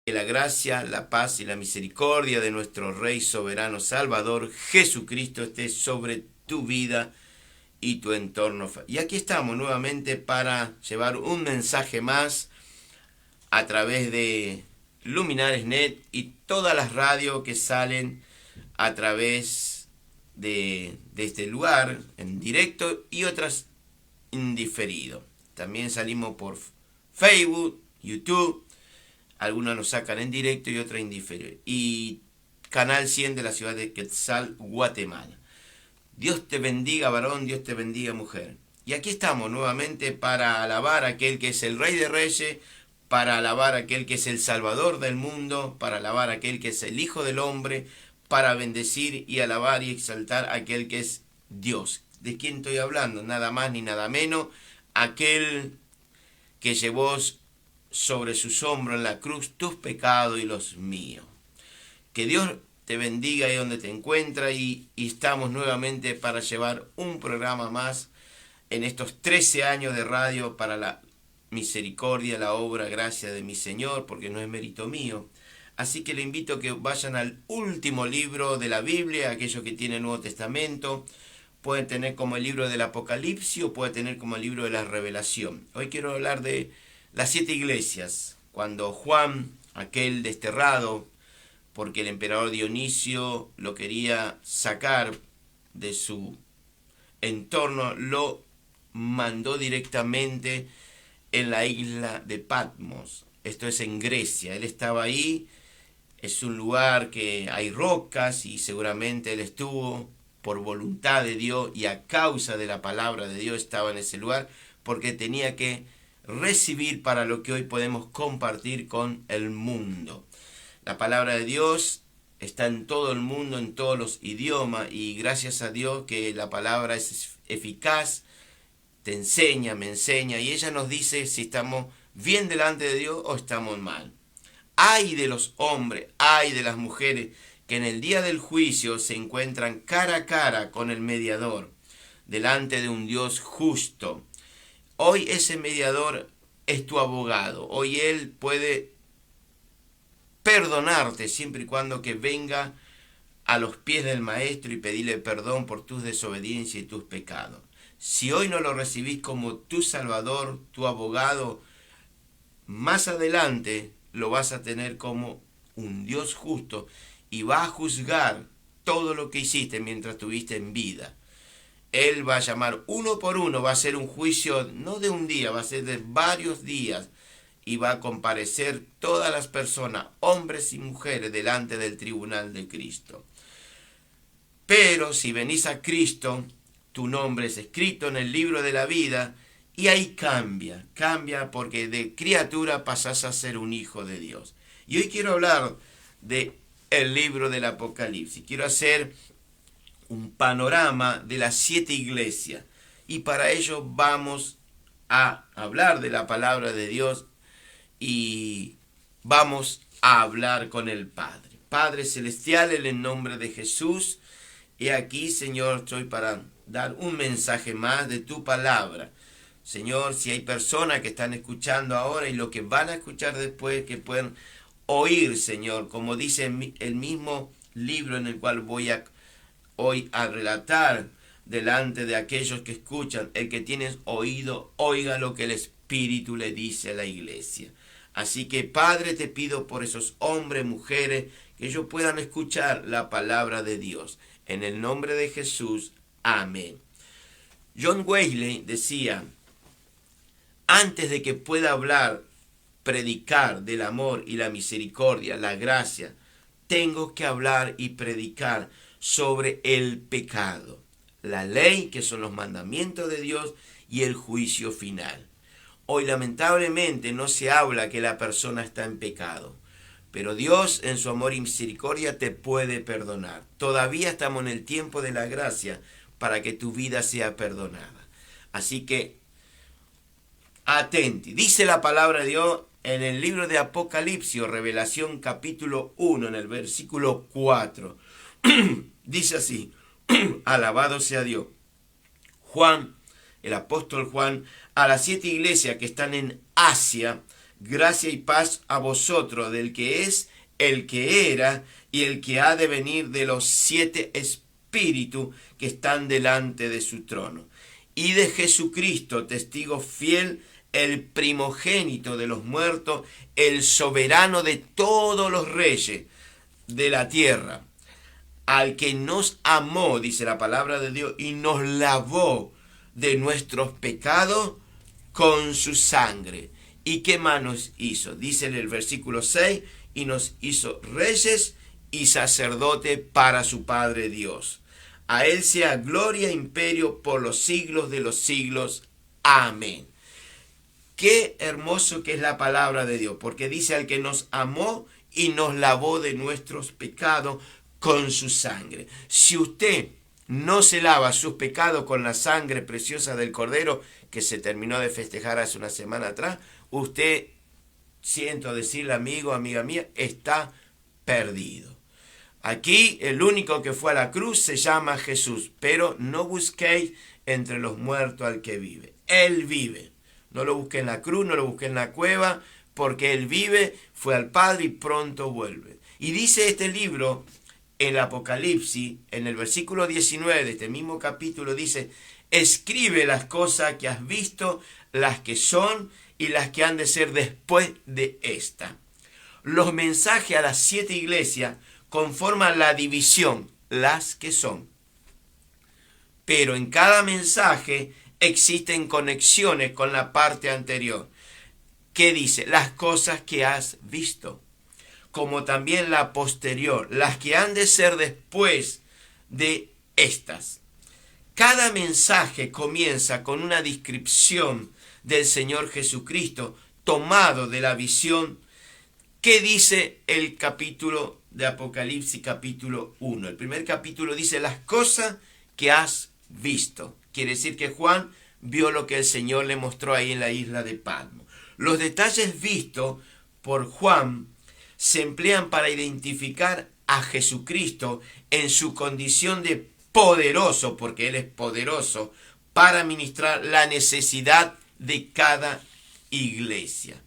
Que la gracia, la paz y la misericordia de nuestro Rey soberano Salvador Jesucristo esté sobre tu vida y tu entorno. Y aquí estamos nuevamente para llevar un mensaje más a través de Luminares.net y todas las radios que salen a través de este lugar en directo y otras en diferido. También salimos por Facebook, YouTube. Algunos nos sacan en directo y otras en diferido. Y Canal 100 de la ciudad de Quetzal, Guatemala. Dios te bendiga, varón, Dios te bendiga, mujer. Y aquí estamos nuevamente para alabar a aquel que es el Rey de Reyes, para alabar a aquel que es el Salvador del mundo, para alabar a aquel que es el Hijo del Hombre, para bendecir y alabar y exaltar a aquel que es Dios. ¿De quién estoy hablando? Nada más ni nada menos, aquel que llevó sobre sus hombros en la cruz tus pecados y los míos. Que Dios te bendiga ahí donde te encuentras y estamos nuevamente para llevar un programa más en estos 13 años de radio para la misericordia, la obra, gracia de mi Señor, porque no es mérito mío. Así que le invito a que vayan al último libro de la Biblia, aquellos que tienen Nuevo Testamento. Pueden tener como el libro del Apocalipsis o pueden tener como el libro de la Revelación. Hoy quiero hablar de las 7 iglesias. Cuando Juan, aquel desterrado, porque el emperador Dionisio lo quería sacar de su entorno, lo mandó directamente en la isla de Patmos. Esto es en Grecia. Él estaba ahí. Es un lugar que hay rocas y seguramente él estuvo por voluntad de Dios y a causa de la palabra de Dios estaba en ese lugar porque tenía que recibir para lo que hoy podemos compartir con el mundo. La palabra de Dios está en todo el mundo, en todos los idiomas y gracias a Dios que la palabra es eficaz, te enseña, me enseña y ella nos dice si estamos bien delante de Dios o estamos mal. Ay de los hombres, ay de las mujeres que en el día del juicio se encuentran cara a cara con el mediador, delante de un Dios justo. Hoy ese mediador es tu abogado, hoy él puede perdonarte siempre y cuando que venga a los pies del Maestro y pedirle perdón por tus desobediencias y tus pecados. Si hoy no lo recibís como tu Salvador, tu abogado, más adelante lo vas a tener como un Dios justo y va a juzgar todo lo que hiciste mientras estuviste en vida. Él va a llamar uno por uno, va a ser un juicio no de un día, va a ser de varios días y va a comparecer todas las personas, hombres y mujeres, delante del tribunal de Cristo. Pero si venís a Cristo, tu nombre es escrito en el libro de la vida y ahí cambia porque de criatura pasás a ser un hijo de Dios. Y hoy quiero hablar de el libro del Apocalipsis. Quiero hacer un panorama de las 7 iglesias y para ello vamos a hablar de la palabra de Dios y vamos a hablar con el Padre. Padre Celestial, en el nombre de Jesús, y aquí, Señor, estoy para dar un mensaje más de tu palabra. Señor, si hay personas que están escuchando ahora y lo que van a escuchar después, que puedan oír, Señor, como dice el mismo libro en el cual voy hoy a relatar delante de aquellos que escuchan, el que tiene oído, oiga lo que el Espíritu le dice a la iglesia. Así que, Padre, te pido por esos hombres, mujeres, que ellos puedan escuchar la palabra de Dios. En el nombre de Jesús, amén. John Wesley decía, antes de que pueda hablar, predicar del amor y la misericordia, la gracia, tengo que hablar y predicar sobre el pecado, la ley, que son los mandamientos de Dios, y el juicio final. Hoy lamentablemente no se habla que la persona está en pecado, pero Dios en su amor y misericordia te puede perdonar. Todavía estamos en el tiempo de la gracia para que tu vida sea perdonada. Así que atenti. Dice la palabra de Dios en el libro de Apocalipsis, Revelación capítulo 1, en el versículo 4. Dice así, alabado sea Dios. Juan, el apóstol Juan, a las 7 iglesias que están en Asia, Gracia y paz a vosotros, del que es, el que era y el que ha de venir, de los 7 espíritus que están delante de su trono, y de Jesucristo, testigo fiel, el primogénito de los muertos, el soberano de todos los reyes de la tierra, al que nos amó, dice la palabra de Dios, y nos lavó de nuestros pecados con su sangre. ¿Y qué más nos hizo? Dice en el versículo 6, y nos hizo reyes y sacerdote para su Padre Dios. A él sea gloria e imperio por los siglos de los siglos. Amén. Qué hermoso que es la palabra de Dios, porque dice al que nos amó y nos lavó de nuestros pecados con su sangre. Si usted no se lava sus pecados con la sangre preciosa del Cordero, que se terminó de festejar hace una semana atrás, usted, siento decirle, amigo, amiga mía, está perdido. Aquí el único que fue a la cruz se llama Jesús, pero no busquéis entre los muertos al que vive. Él vive. No lo busqué en la cruz, no lo busqué en la cueva, porque Él vive, fue al Padre y pronto vuelve. Y dice este libro, el Apocalipsis, en el versículo 19 de este mismo capítulo, dice: escribe las cosas que has visto, las que son y las que han de ser después de esta. Los mensajes a las 7 iglesias conforman la división, las que son. Pero en cada mensaje existen conexiones con la parte anterior. ¿Qué dice? Las cosas que has visto, como también la posterior, las que han de ser después de estas. Cada mensaje comienza con una descripción del Señor Jesucristo, tomado de la visión. ¿Qué dice el capítulo de Apocalipsis, capítulo 1? El primer capítulo dice las cosas que has visto. Quiere decir que Juan vio lo que el Señor le mostró ahí en la isla de Patmos. Los detalles vistos por Juan se emplean para identificar a Jesucristo en su condición de poderoso, porque Él es poderoso, para ministrar la necesidad de cada iglesia.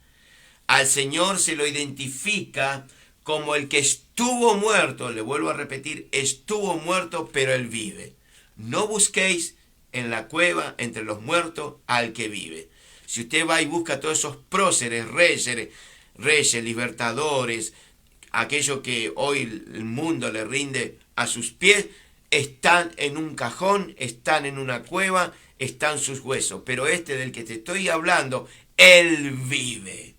Al Señor se lo identifica como el que estuvo muerto, le vuelvo a repetir, estuvo muerto, pero Él vive. No busquéis en la cueva, entre los muertos, al que vive. Si usted va y busca todos esos próceres, reyes, libertadores, aquellos que hoy el mundo le rinde a sus pies, están en un cajón, están en una cueva, están sus huesos. Pero este del que te estoy hablando, Él vive.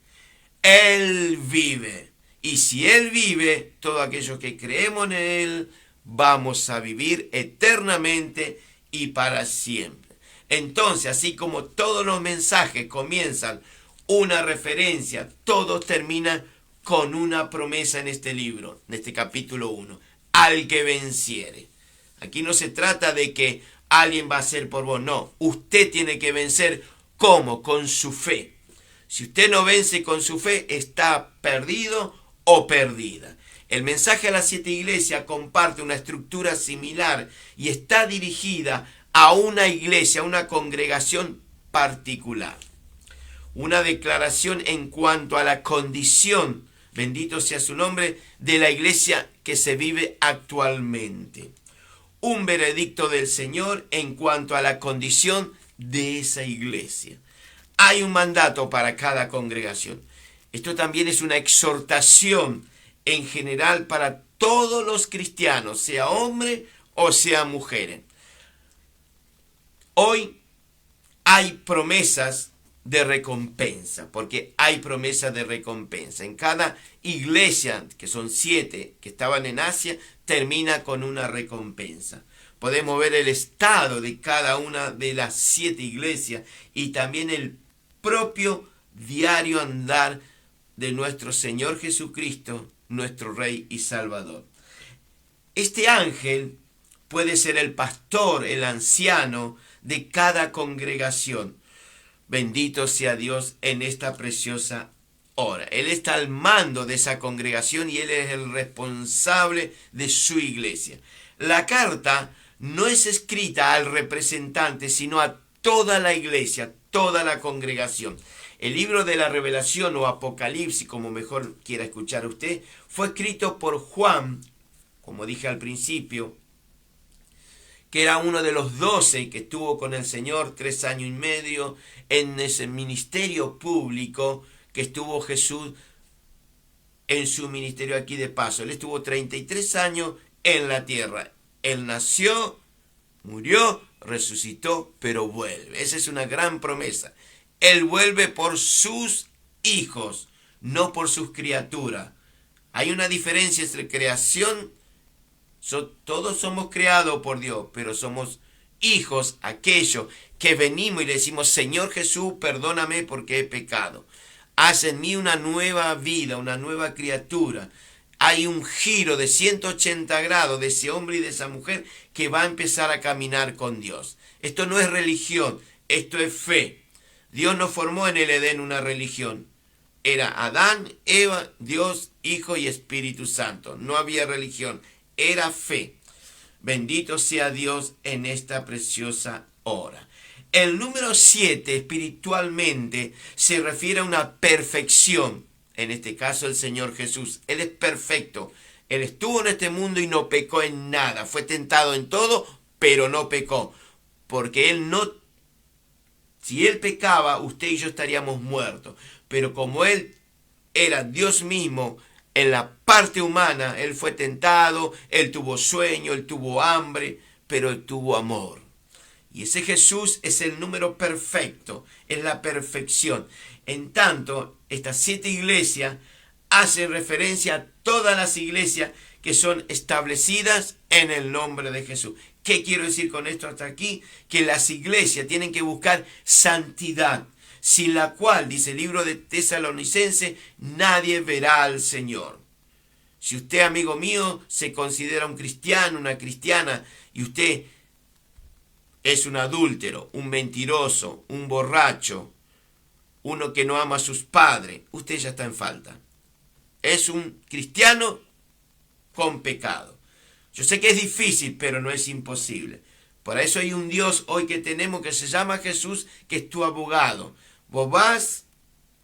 Él vive. Y si Él vive, todos aquellos que creemos en Él, vamos a vivir eternamente y para siempre. Entonces, así como todos los mensajes comienzan una referencia, todos terminan con una promesa en este libro, en este capítulo 1. Al que venciere. Aquí no se trata de que alguien va a hacer por vos, no. Usted tiene que vencer. ¿Cómo? Con su fe. Si usted no vence con su fe, está perdido o perdida. El mensaje a las 7 iglesias comparte una estructura similar y está dirigida a una iglesia, a una congregación particular. Una declaración en cuanto a la condición, bendito sea su nombre, de la iglesia que se vive actualmente. Un veredicto del Señor en cuanto a la condición de esa iglesia. Hay un mandato para cada congregación. Esto también es una exhortación en general para todos los cristianos, sea hombre o sea mujer. Hoy hay promesas de recompensa, porque hay promesas de recompensa. En cada iglesia, que son 7 que estaban en Asia, termina con una recompensa. Podemos ver el estado de cada una de las 7 iglesias y también el propio diario andar de nuestro Señor Jesucristo, nuestro Rey y Salvador. Este ángel puede ser el pastor, el anciano de cada congregación. Bendito sea Dios en esta preciosa hora. Él está al mando de esa congregación y Él es el responsable de su iglesia. La carta no es escrita al representante, sino a toda la iglesia, toda la congregación. El libro de la Revelación o Apocalipsis, como mejor quiera escuchar usted, fue escrito por Juan, como dije al principio, que era uno de los 12 que estuvo con el Señor 3 años y medio en ese ministerio público que estuvo Jesús en su ministerio aquí de paso. Él estuvo 33 años en la tierra. Él nació, murió, resucitó, pero vuelve. Esa es una gran promesa. Él vuelve por sus hijos, no por sus criaturas. Hay una diferencia entre creación. Todos somos creados por Dios, pero somos hijos, aquellos que venimos y le decimos: Señor Jesús, perdóname porque he pecado. Haz en mí una nueva vida, una nueva criatura. Hay un giro de 180 grados de ese hombre y de esa mujer que va a empezar a caminar con Dios. Esto no es religión, esto es fe. Dios no formó en el Edén una religión. Era Adán, Eva, Dios, Hijo y Espíritu Santo. No había religión, era fe. Bendito sea Dios en esta preciosa hora. El número 7 espiritualmente se refiere a una perfección. En este caso el Señor Jesús. Él es perfecto. Él estuvo en este mundo y no pecó en nada. Fue tentado en todo, pero no pecó. Porque Él no... Si Él pecaba, usted y yo estaríamos muertos. Pero como Él era Dios mismo, en la parte humana, Él fue tentado, Él tuvo sueño, Él tuvo hambre, pero Él tuvo amor. Y ese Jesús es el número perfecto, es la perfección. En tanto, estas 7 iglesias hacen referencia a todas las iglesias que son establecidas en el nombre de Jesús. ¿Qué quiero decir con esto hasta aquí? Que las iglesias tienen que buscar santidad, sin la cual, dice el libro de Tesalonicenses, nadie verá al Señor. Si usted, amigo mío, se considera un cristiano, una cristiana, y usted es un adúltero, un mentiroso, un borracho, uno que no ama a sus padres, usted ya está en falta. Es un cristiano con pecado. Yo sé que es difícil, pero no es imposible. Por eso hay un Dios hoy que tenemos que se llama Jesús, que es tu abogado. Vos vas,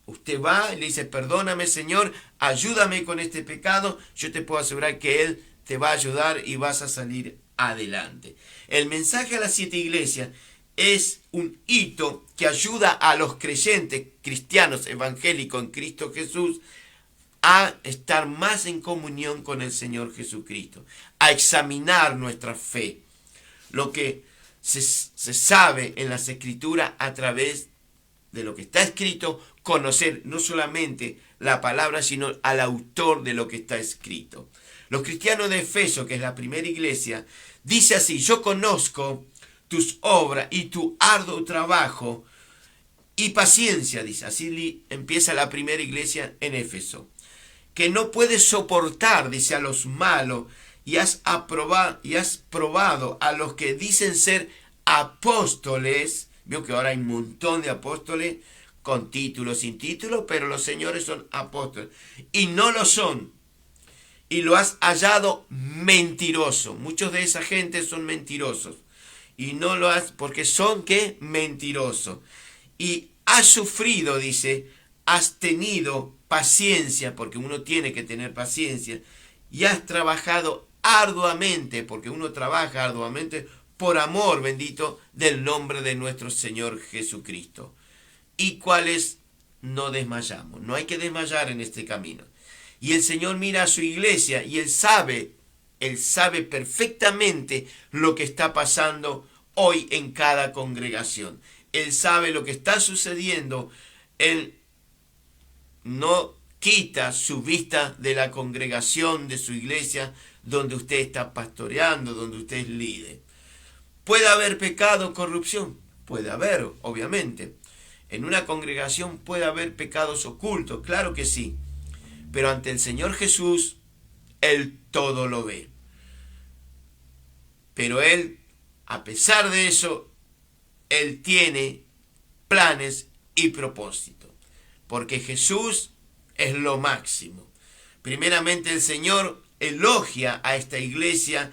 usted va y le dice: perdóname, Señor, ayúdame con este pecado. Yo te puedo asegurar que Él te va a ayudar y vas a salir adelante. El mensaje a las 7 iglesias es un hito que ayuda a los creyentes cristianos evangélicos en Cristo Jesús a estar más en comunión con el Señor Jesucristo, a examinar nuestra fe, lo que se sabe en las Escrituras a través de lo que está escrito, conocer no solamente la palabra, sino al autor de lo que está escrito. Los cristianos de Efeso, que es la primera iglesia, dice así: yo conozco tus obras y tu arduo trabajo y paciencia, dice. Así empieza la primera iglesia en Éfeso. Que no puedes soportar, dice, a los malos, y has probado a los que dicen ser apóstoles. Veo que ahora hay un montón de apóstoles con título, sin título, pero los señores son apóstoles. Y no lo son. Y lo has hallado mentiroso. Muchos de esa gente son mentirosos. Y no lo has, porque son, ¿qué? Mentirosos. Y has sufrido, dice, has tenido paciencia, porque uno tiene que tener paciencia. Y has trabajado arduamente, porque uno trabaja arduamente por amor, bendito, del nombre de nuestro Señor Jesucristo. ¿Y cuáles? No desmayamos. No hay que desmayar en este camino. Y el Señor mira a su iglesia y Él sabe perfectamente lo que está pasando hoy en cada congregación. Él sabe lo que está sucediendo. Él no quita su vista de la congregación, de su iglesia, donde usted está pastoreando, donde usted es líder. ¿Puede haber pecado, corrupción? Puede haber, obviamente. En una congregación puede haber pecados ocultos, claro que sí. Pero ante el Señor Jesús, Él todo lo ve. Pero Él, a pesar de eso, Él tiene planes y propósitos. Porque Jesús es lo máximo. Primeramente el Señor elogia a esta iglesia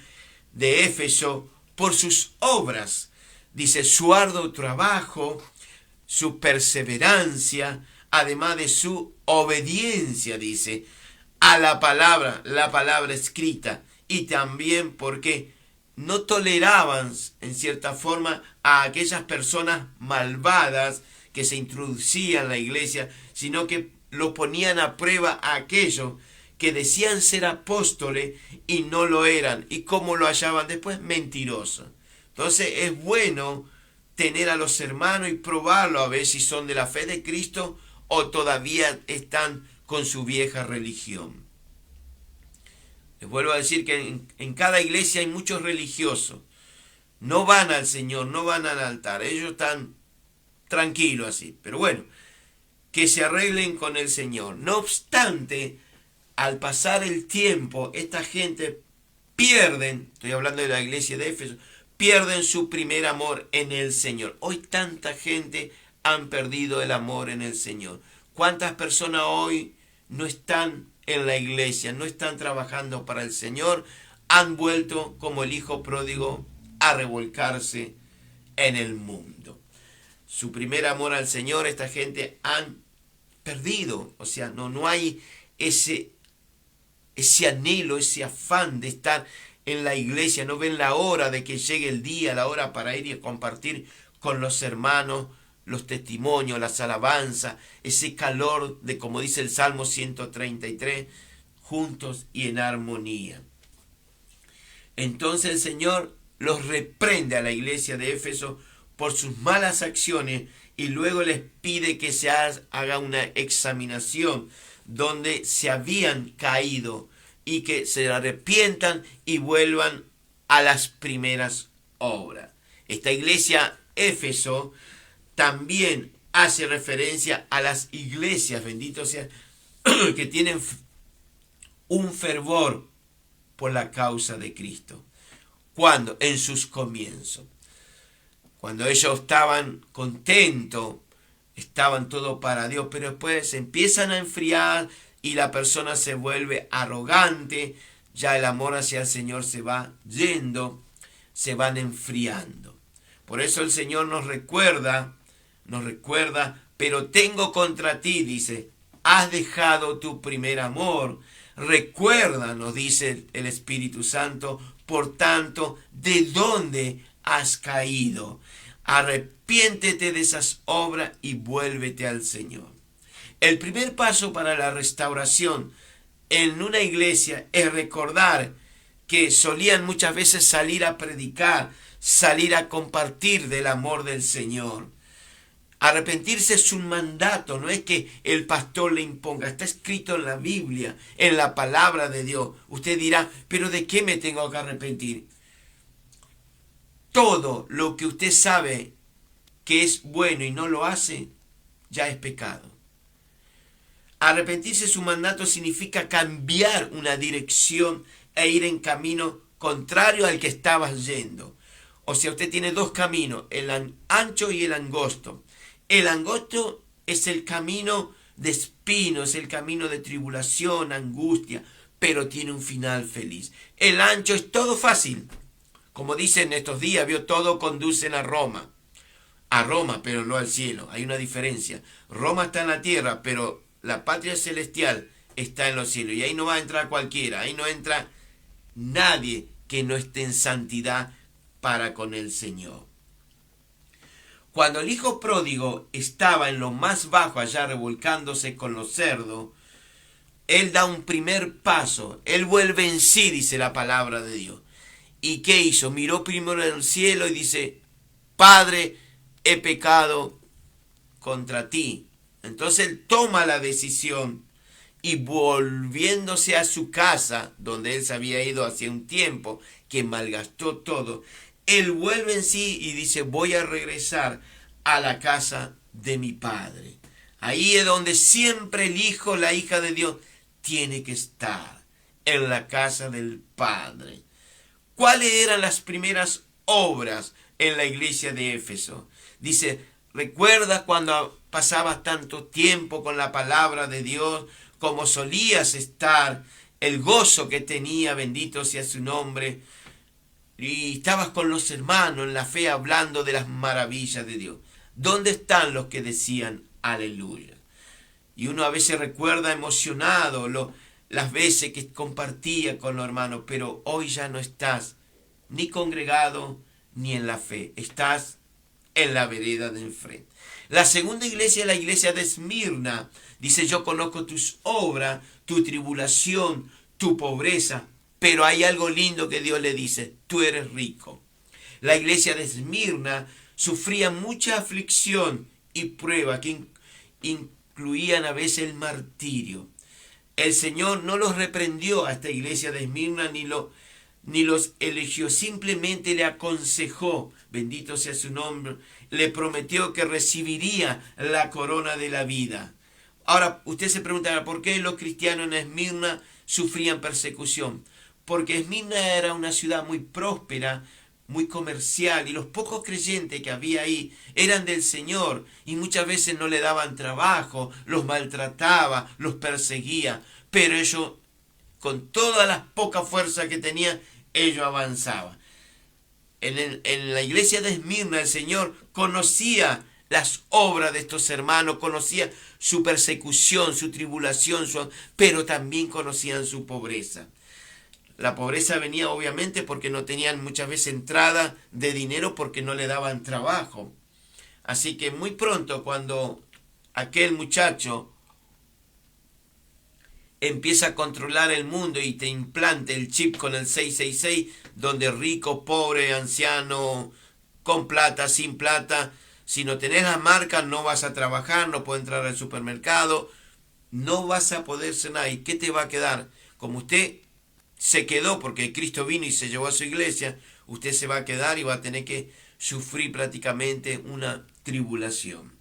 de Éfeso por sus obras. Dice: su arduo trabajo, su perseverancia, además de su obediencia, dice, a la palabra escrita, y también porque no toleraban, en cierta forma, a aquellas personas malvadas que se introducían en la iglesia, sino que lo ponían a prueba a aquellos que decían ser apóstoles y no lo eran. ¿Y cómo lo hallaban después? Mentirosos. Entonces es bueno tener a los hermanos y probarlo a ver si son de la fe de Cristo o todavía están con su vieja religión. Les vuelvo a decir que en cada iglesia hay muchos religiosos. No van al Señor, no van al altar. Ellos están tranquilos así. Pero bueno, que se arreglen con el Señor. No obstante, al pasar el tiempo, esta gente pierden, estoy hablando de la iglesia de Éfeso, pierden su primer amor en el Señor. Hoy tanta gente han perdido el amor en el Señor. ¿Cuántas personas hoy no están en la iglesia, no están trabajando para el Señor? Han vuelto como el hijo pródigo a revolcarse en el mundo. Su primer amor al Señor, esta gente han perdido. O sea, no hay ese anhelo, ese afán de estar en la iglesia. No ven la hora de que llegue el día, la hora para ir y compartir con los hermanos los testimonios, las alabanzas, ese calor de, como dice el Salmo 133, juntos y en armonía. Entonces el Señor los reprende a la iglesia de Éfeso por sus malas acciones y luego les pide que se haga una examinación donde se habían caído y que se arrepientan y vuelvan a las primeras obras. Esta iglesia Éfeso también hace referencia a las iglesias, bendito sea, que tienen un fervor por la causa de Cristo. ¿Cuándo? En sus comienzos. Cuando ellos estaban contentos, estaban todo para Dios, pero después se empiezan a enfriar y la persona se vuelve arrogante, ya el amor hacia el Señor se va yendo, se van enfriando. Por eso el Señor nos recuerda, pero tengo contra ti, dice, has dejado tu primer amor. Recuerda, nos dice el Espíritu Santo, por tanto, ¿de dónde has caído? Arrepiéntete de esas obras y vuélvete al Señor. El primer paso para la restauración en una iglesia es recordar que solían muchas veces salir a predicar, salir a compartir del amor del Señor. Arrepentirse es un mandato, no es que el pastor le imponga, está escrito en la Biblia, en la palabra de Dios. Usted dirá, ¿pero de qué me tengo que arrepentir? Todo lo que usted sabe que es bueno y no lo hace, ya es pecado. Arrepentirse es un mandato, significa cambiar una dirección e ir en camino contrario al que estabas yendo. O sea, usted tiene dos caminos, el ancho y el angosto. El angosto es el camino de espinos, es el camino de tribulación, angustia, pero tiene un final feliz. El ancho es todo fácil. Como dicen estos días, todo conducen a Roma. A Roma, pero no al cielo. Hay una diferencia. Roma está en la tierra, pero la patria celestial está en los cielos. Y ahí no va a entrar cualquiera. Ahí no entra nadie que no esté en santidad para con el Señor. Cuando el hijo pródigo estaba en lo más bajo, allá revolcándose con los cerdos, él da un primer paso. Él vuelve en sí, dice la palabra de Dios. ¿Y qué hizo? Miró primero al cielo y dice, Padre, he pecado contra ti. Entonces él toma la decisión y volviéndose a su casa, donde él se había ido hace un tiempo, que malgastó todo, él vuelve en sí y dice, voy a regresar a la casa de mi padre. Ahí es donde siempre el hijo, la hija de Dios, tiene que estar, en la casa del Padre. ¿Cuáles eran las primeras obras en la iglesia de Éfeso? Dice, recuerda cuando pasabas tanto tiempo con la palabra de Dios, como solías estar, el gozo que tenía, bendito sea su nombre, y estabas con los hermanos en la fe hablando de las maravillas de Dios. ¿Dónde están los que decían aleluya? Y uno a veces recuerda emocionado las veces que compartía con los hermanos, pero hoy ya no estás ni congregado ni en la fe, estás en la vereda de enfrente. La segunda iglesia es la iglesia de Esmirna. Dice, yo conozco tus obras, tu tribulación, tu pobreza, pero hay algo lindo que Dios le dice, tú eres rico. La iglesia de Esmirna sufría mucha aflicción y prueba que incluían a veces el martirio. El Señor no los reprendió a esta iglesia de Esmirna ni los eligió, simplemente le aconsejó, bendito sea su nombre, le prometió que recibiría la corona de la vida. Ahora, usted se preguntará, ¿por qué los cristianos en Esmirna sufrían persecución? Porque Esmirna era una ciudad muy próspera, muy comercial, y los pocos creyentes que había ahí eran del Señor, y muchas veces no le daban trabajo, los maltrataba, los perseguía, pero ellos, con todas las pocas fuerzas que tenían, ellos avanzaban. En la iglesia de Esmirna el Señor conocía las obras de estos hermanos, conocía su persecución, su tribulación, pero también conocían su pobreza. La pobreza venía obviamente porque no tenían muchas veces entrada de dinero porque no le daban trabajo. Así que muy pronto cuando aquel muchacho empieza a controlar el mundo y te implante el chip con el 666, donde rico, pobre, anciano, con plata, sin plata, si no tenés las marcas no vas a trabajar, no puedes entrar al supermercado, no vas a poder cenar. ¿Y qué te va a quedar? Como usted se quedó porque Cristo vino y se llevó a su iglesia, usted se va a quedar y va a tener que sufrir prácticamente una tribulación.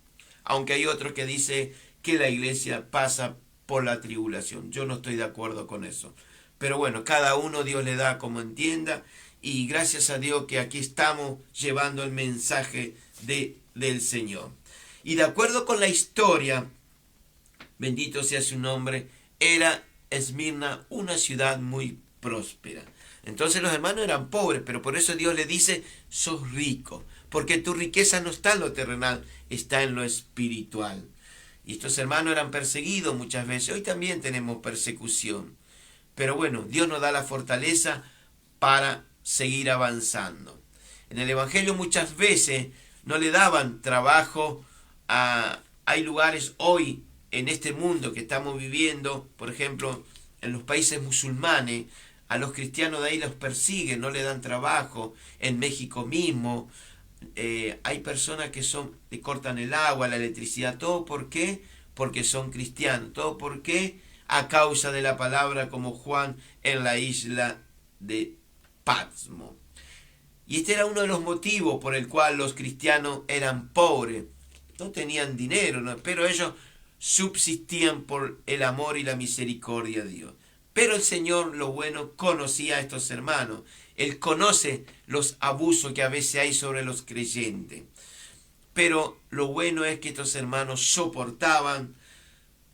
Aunque hay otros que dicen que la iglesia pasa por la tribulación. Yo no estoy de acuerdo con eso. Pero bueno, cada uno Dios le da como entienda, y gracias a Dios que aquí estamos llevando el mensaje del Señor. Y de acuerdo con la historia, bendito sea su nombre, era Esmirna una ciudad muy próspera. Entonces los hermanos eran pobres, pero por eso Dios le dice, sos rico, porque tu riqueza no está en lo terrenal, está en lo espiritual. Y estos hermanos eran perseguidos muchas veces. Hoy también tenemos persecución. Pero bueno, Dios nos da la fortaleza para seguir avanzando. En el Evangelio muchas veces no le daban trabajo hay lugares hoy en este mundo que estamos viviendo, por ejemplo, en los países musulmanes, a los cristianos de ahí los persiguen, no le dan trabajo. En México mismo, hay personas que le cortan el agua, la electricidad, todo ¿por qué? Porque son cristianos, todo ¿por qué? A causa de la palabra, como Juan en la isla de Patmos. Y este era uno de los motivos por el cual los cristianos eran pobres, no tenían dinero, ¿no? Pero ellos subsistían por el amor y la misericordia de Dios. Pero el Señor, lo bueno, conocía a estos hermanos. Él conoce los abusos que a veces hay sobre los creyentes. Pero lo bueno es que estos hermanos soportaban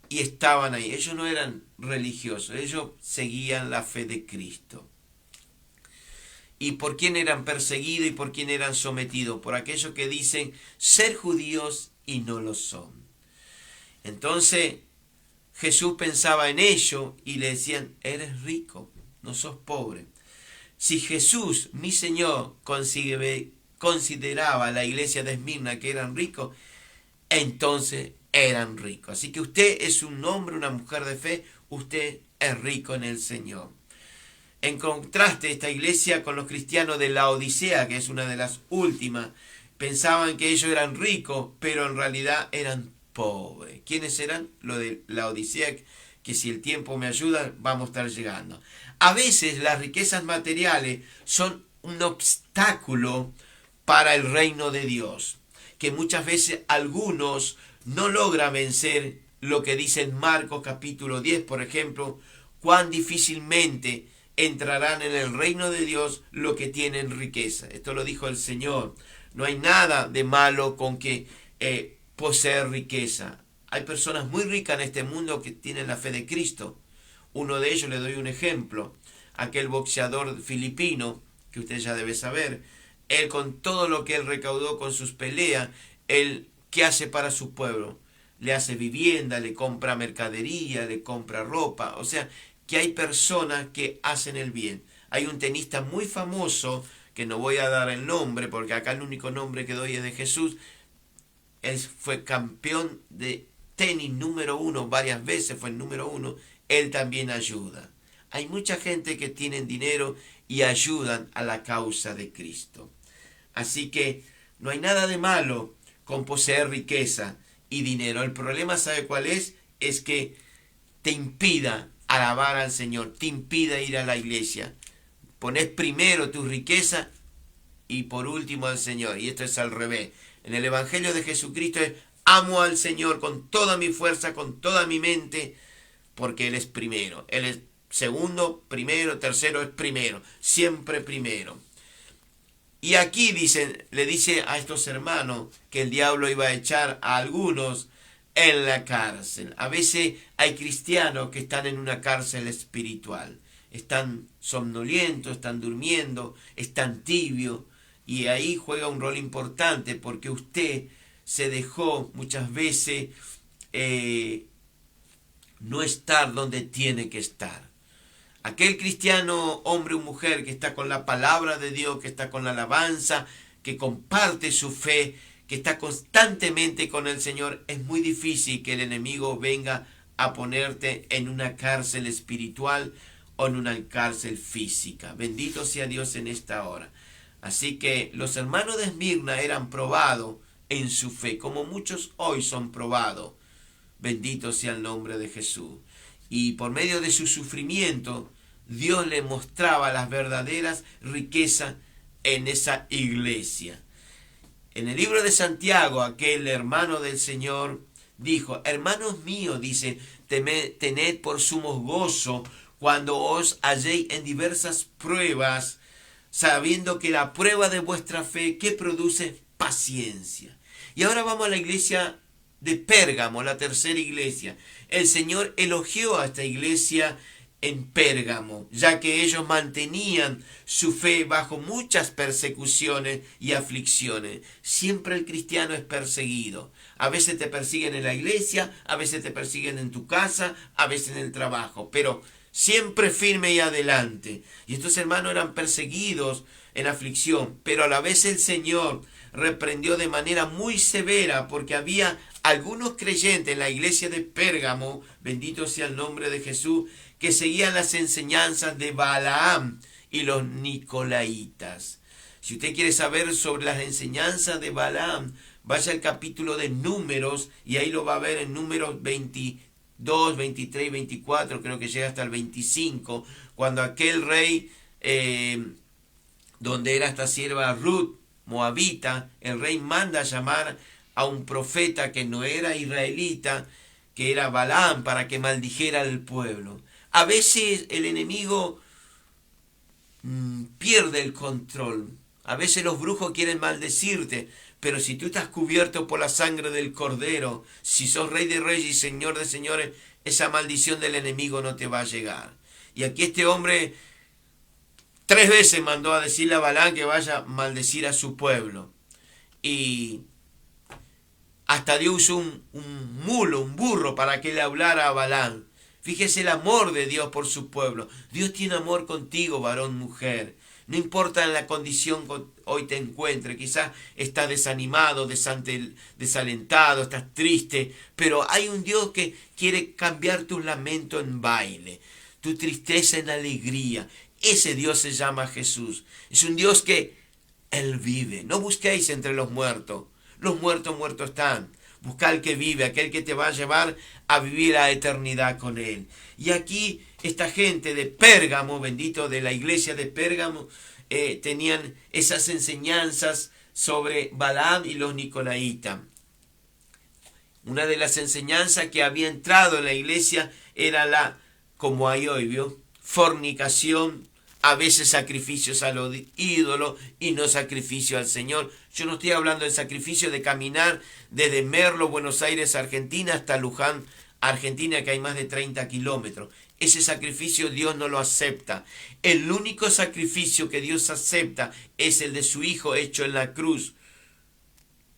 y estaban ahí. Ellos no eran religiosos, ellos seguían la fe de Cristo. ¿Y por quién eran perseguidos y por quién eran sometidos? Por aquellos que dicen ser judíos y no lo son. Entonces Jesús pensaba en ello y le decían, eres rico, no sos pobre. Si Jesús, mi Señor, consideraba a la iglesia de Esmirna que eran ricos, entonces eran ricos. Así que usted es un hombre, una mujer de fe, usted es rico en el Señor. En contraste, esta iglesia con los cristianos de Laodicea, que es una de las últimas, pensaban que ellos eran ricos, pero en realidad eran pobres. ¿Quiénes eran? Los de Laodicea, que si el tiempo me ayuda, vamos a estar llegando. A veces las riquezas materiales son un obstáculo para el reino de Dios, que muchas veces algunos no logran vencer. Lo que dice en Marcos capítulo 10, por ejemplo, cuán difícilmente entrarán en el reino de Dios los que tienen riqueza. Esto lo dijo el Señor. No hay nada de malo con que poseer riqueza. Hay personas muy ricas en este mundo que tienen la fe de Cristo. Uno de ellos, le doy un ejemplo, aquel boxeador filipino, que usted ya debe saber. Él, con todo lo que él recaudó con sus peleas, él, ¿qué hace para su pueblo? le hace vivienda, le compra mercadería, le compra ropa. O sea, que hay personas que hacen el bien. Hay un tenista muy famoso, que no voy a dar el nombre, porque acá el único nombre que doy es de Jesús. Él fue campeón de tenis número 1, varias veces fue el número 1. Él también ayuda. Hay mucha gente que tienen dinero y ayudan a la causa de Cristo. Así que no hay nada de malo con poseer riqueza y dinero. El problema, ¿sabe cuál es? Es que te impida alabar al Señor, te impida ir a la iglesia. Pones primero tu riqueza y por último al Señor. Y esto es al revés. En el Evangelio de Jesucristo es: amo al Señor con toda mi fuerza, con toda mi mente, porque Él es primero. Él es segundo, primero, tercero, es primero. Siempre primero. Y aquí le dice a estos hermanos que el diablo iba a echar a algunos en la cárcel. A veces hay cristianos que están en una cárcel espiritual. Están somnolientos, están durmiendo, están tibios. Y ahí juega un rol importante, porque usted se dejó muchas veces no estar donde tiene que estar. Aquel cristiano, hombre o mujer, que está con la palabra de Dios, que está con la alabanza, que comparte su fe, que está constantemente con el Señor, es muy difícil que el enemigo venga a ponerte en una cárcel espiritual o en una cárcel física. Bendito sea Dios en esta hora. Así que los hermanos de Esmirna eran probados en su fe, como muchos hoy son probados. Bendito sea el nombre de Jesús. Y por medio de su sufrimiento, Dios le mostraba las verdaderas riquezas en esa iglesia. En el libro de Santiago, aquel hermano del Señor dijo: hermanos míos, dice, tened por sumo gozo cuando os halléis en diversas pruebas, sabiendo que la prueba de vuestra fe, ¿qué produce? Paciencia. Y ahora vamos a la iglesia de Pérgamo, la tercera iglesia. El Señor elogió a esta iglesia en Pérgamo, ya que ellos mantenían su fe bajo muchas persecuciones y aflicciones. Siempre el cristiano es perseguido. A veces te persiguen en la iglesia, a veces te persiguen en tu casa, a veces en el trabajo, pero siempre firme y adelante. Y estos hermanos eran perseguidos en aflicción, pero a la vez el Señor reprendió de manera muy severa, porque había algunos creyentes en la iglesia de Pérgamo, bendito sea el nombre de Jesús, que seguían las enseñanzas de Balaam y los nicolaitas. Si usted quiere saber sobre las enseñanzas de Balaam, vaya al capítulo de Números, y ahí lo va a ver en Números 22, 23 y 24, creo que llega hasta el 25, cuando aquel rey, donde era esta sierva Ruth, moabita, el rey manda a llamar a un profeta que no era israelita, que era Balaam, para que maldijera al pueblo. A veces el enemigo pierde el control. A veces los brujos quieren maldecirte, pero si tú estás cubierto por la sangre del Cordero, si sos Rey de Reyes y Señor de Señores, esa maldición del enemigo no te va a llegar. Y aquí este hombre 3 veces mandó a decirle a Balaam que vaya a maldecir a su pueblo. Y hasta Dios usó un mulo, un burro, para que le hablara a Balaam. Fíjese el amor de Dios por su pueblo. Dios tiene amor contigo, varón, mujer. No importa en la condición que hoy te encuentres. Quizás estás desanimado, desalentado, estás triste. Pero hay un Dios que quiere cambiar tu lamento en baile, tu tristeza en alegría. Ese Dios se llama Jesús. Es un Dios que Él vive. No busquéis entre los muertos. Los muertos están. Busca al que vive, aquel que te va a llevar a vivir la eternidad con Él. Y aquí esta gente de Pérgamo, bendito, de la iglesia de Pérgamo, tenían esas enseñanzas sobre Balaam y los nicolaitas. Una de las enseñanzas que había entrado en la iglesia era la, como hay hoy, ¿vio?, fornicación, a veces sacrificios a los ídolos y no sacrificio al Señor. Yo no estoy hablando del sacrificio de caminar desde Merlo, Buenos Aires, Argentina, hasta Luján, Argentina, que hay más de 30 kilómetros. Ese sacrificio Dios no lo acepta. El único sacrificio que Dios acepta es el de su Hijo hecho en la cruz.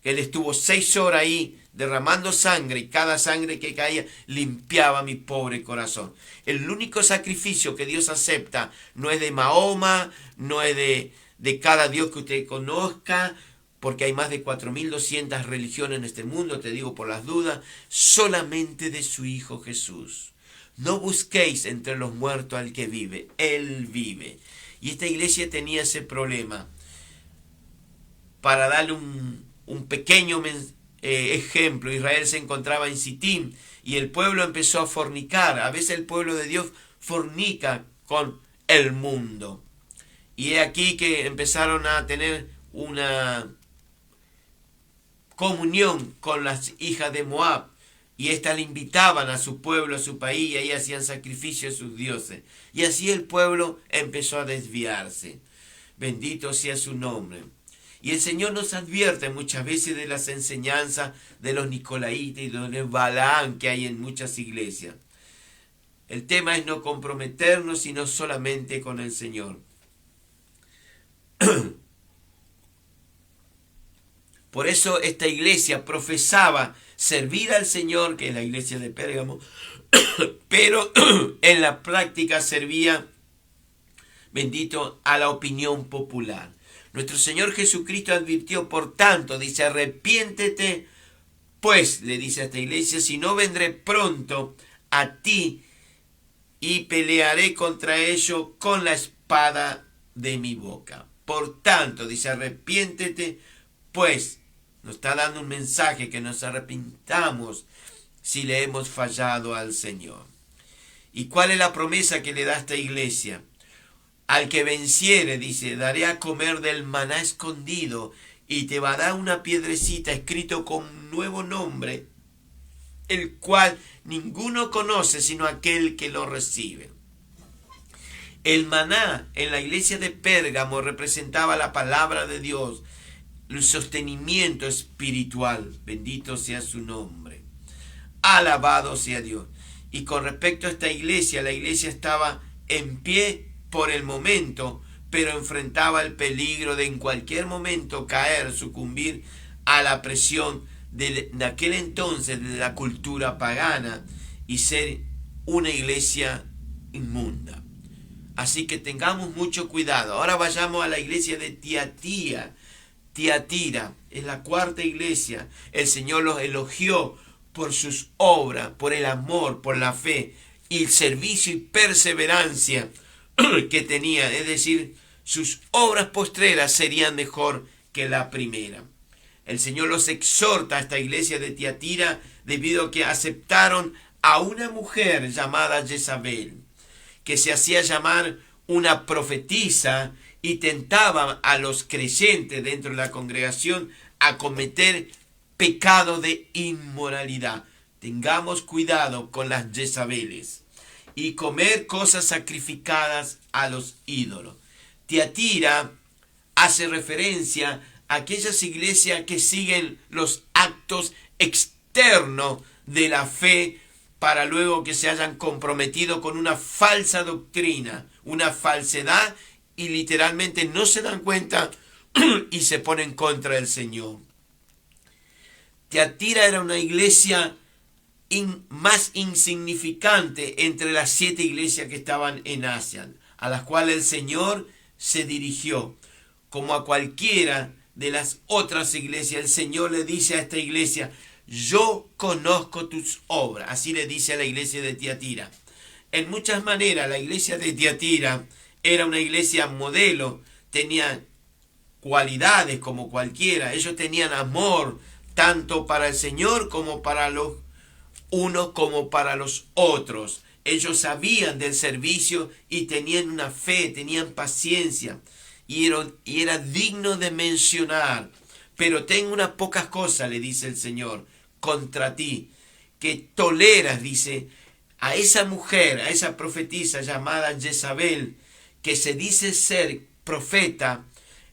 Él estuvo 6 horas ahí derramando sangre, y cada sangre que caía limpiaba mi pobre corazón. El único sacrificio que Dios acepta no es de Mahoma, no es de cada Dios que usted conozca, porque hay más de 4.200 religiones en este mundo, te digo por las dudas, solamente de su Hijo Jesús. No busquéis entre los muertos al que vive, Él vive. Y esta iglesia tenía ese problema. Para darle un pequeño ejemplo, Israel se encontraba en Sittim y el pueblo empezó a fornicar. A veces el pueblo de Dios fornica con el mundo. Y es aquí que empezaron a tener una comunión con las hijas de Moab. Y éstas le invitaban a su pueblo, a su país, y ahí hacían sacrificio a sus dioses. Y así el pueblo empezó a desviarse. Bendito sea su nombre. Y el Señor nos advierte muchas veces de las enseñanzas de los nicolaitas y de los Balaam que hay en muchas iglesias. El tema es no comprometernos, sino solamente con el Señor. Por eso esta iglesia profesaba servir al Señor, que es la iglesia de Pérgamo, pero en la práctica servía, bendito, a la opinión popular. Nuestro Señor Jesucristo advirtió, por tanto, dice, arrepiéntete, pues, le dice a esta iglesia, si no vendré pronto a ti y pelearé contra ellos con la espada de mi boca. Por tanto, dice, arrepiéntete, pues, nos está dando un mensaje que nos arrepintamos si le hemos fallado al Señor. ¿Y cuál es la promesa que le da esta iglesia? Al que venciere, dice, daré a comer del maná escondido y te va a dar una piedrecita escrito con un nuevo nombre, el cual ninguno conoce sino aquel que lo recibe. El maná en la iglesia de Pérgamo representaba la palabra de Dios, el sostenimiento espiritual. Bendito sea su nombre. Alabado sea Dios. Y con respecto a esta iglesia, la iglesia estaba en pie por el momento, pero enfrentaba el peligro de en cualquier momento caer, sucumbir a la presión de aquel entonces de la cultura pagana y ser una iglesia inmunda. Así que tengamos mucho cuidado. Ahora vayamos a la iglesia de Tiatira. Tiatira es la cuarta iglesia. El Señor los elogió por sus obras, por el amor, por la fe y el servicio y perseverancia que tenía. Es decir, sus obras postreras serían mejor que la primera. El Señor los exhorta a esta iglesia de Tiatira debido a que aceptaron a una mujer llamada Jezabel, que se hacía llamar una profetisa y tentaba a los creyentes dentro de la congregación a cometer pecado de inmoralidad. Tengamos cuidado con las Jezabeles y comer cosas sacrificadas a los ídolos. Tiatira hace referencia a aquellas iglesias que siguen los actos externos de la fe para luego que se hayan comprometido con una falsa doctrina, una falsedad, y literalmente no se dan cuenta y se ponen contra el Señor. Tiatira era una iglesia más insignificante entre las 7 iglesias que estaban en Asia, a las cuales el Señor se dirigió. Como a cualquiera de las otras iglesias, el Señor le dice a esta iglesia: yo conozco tus obras. Así le dice a la iglesia de Tiatira. En muchas maneras, la iglesia de Tiatira era una iglesia modelo, tenía cualidades como cualquiera. Ellos tenían amor tanto para el Señor como para los unos como para los otros. Ellos sabían del servicio y tenían una fe, tenían paciencia y era digno de mencionar. Pero tengo unas pocas cosas, le dice el Señor, contra ti, que toleras, dice, a esa mujer, a esa profetisa llamada Jezabel, que se dice ser profeta,